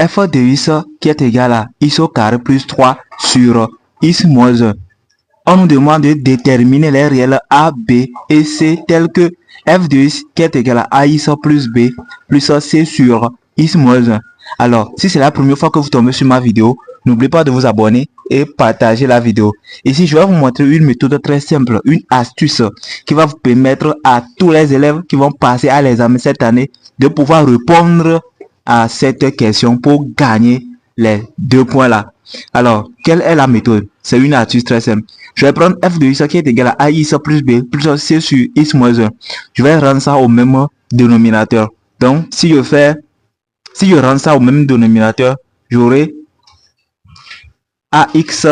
f de x qui est égal à x au carré plus 3 sur x moins 1. On nous demande de déterminer les réels a, b et c tels que f de x qui est égal à ax plus b plus c sur x moins 1. Alors, si c'est la première fois que vous tombez sur ma vidéo, n'oubliez pas de vous abonner et partager la vidéo. Ici, je vais vous montrer une méthode très simple, une astuce qui va vous permettre à tous les élèves qui vont passer à l'examen cette année de pouvoir répondre à cette question pour gagner les 2 points là. Alors, quelle est la méthode? C'est une astuce très simple. Je vais prendre f de x qui est égal à ax plus b plus c sur x moins 1. Je vais rendre ça au même dénominateur. Donc, si je rends ça au même dénominateur, j'aurai ax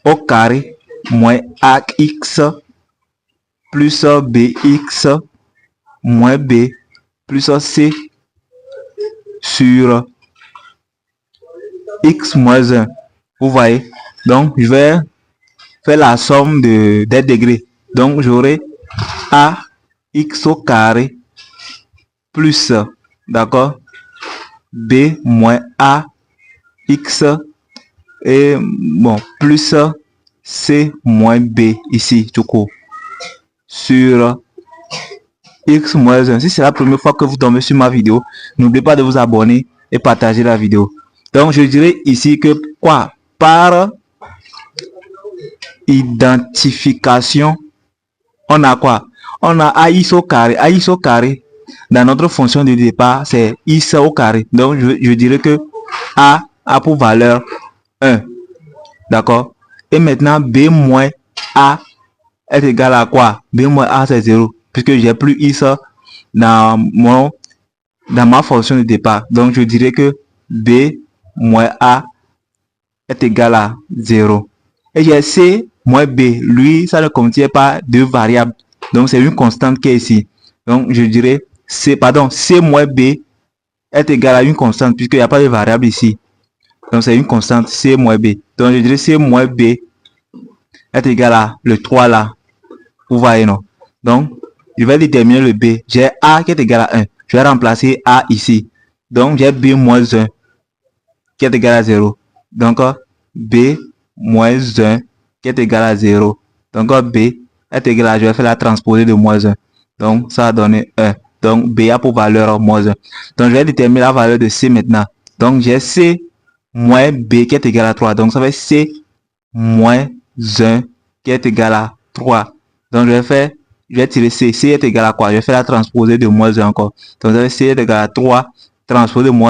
au carré moins ax plus bx moins b plus c sur x moins 1. Vous voyez? Donc, je vais faire la somme des degrés. Donc, j'aurai ax au carré plus, d'accord, b moins ax et bon plus c moins b ici tout court sur x moins 1. Si c'est la première fois que vous tombez sur ma vidéo, n'oubliez pas de vous abonner et partager la vidéo. Donc je dirais ici que quoi, par identification, on a quoi? On a ax au carré. Ax au carré dans notre fonction de départ, c'est x au carré. Donc je dirais que a pour valeur 1. D'accord? Et maintenant, b moins a est égal à quoi? B moins a, c'est 0. Puisque j'ai plus x dans ma fonction de départ. Donc, je dirais que b moins a est égal à 0. Et j'ai c moins b. Lui, ça ne contient pas de variable. Donc, c'est une constante qui est ici. Donc, je dirais c moins b est égal à une constante puisqu'il n'y a pas de variable ici. Donc, c'est une constante c moins b. Donc, je dirais c moins b est égal à le 3 là. Vous voyez, non? Donc, je vais déterminer le b. J'ai a qui est égal à 1. Je vais remplacer a ici. Donc, j'ai b moins 1 qui est égal à 0. Donc, b moins 1 qui est égal à 0. Donc, b est égal à, je vais faire la transposée de moins 1. Donc, ça va donner 1. Donc, b a pour valeur moins 1. Donc, je vais déterminer la valeur de c maintenant. Donc, j'ai c moins b qui est égal à 3. Donc, ça fait c moins 1 qui est égal à 3. Donc, je vais tirer c. C est égal à quoi? Je vais faire la transposée de moins 1 encore. Donc, ça fait c est égal à 3 transposé de moins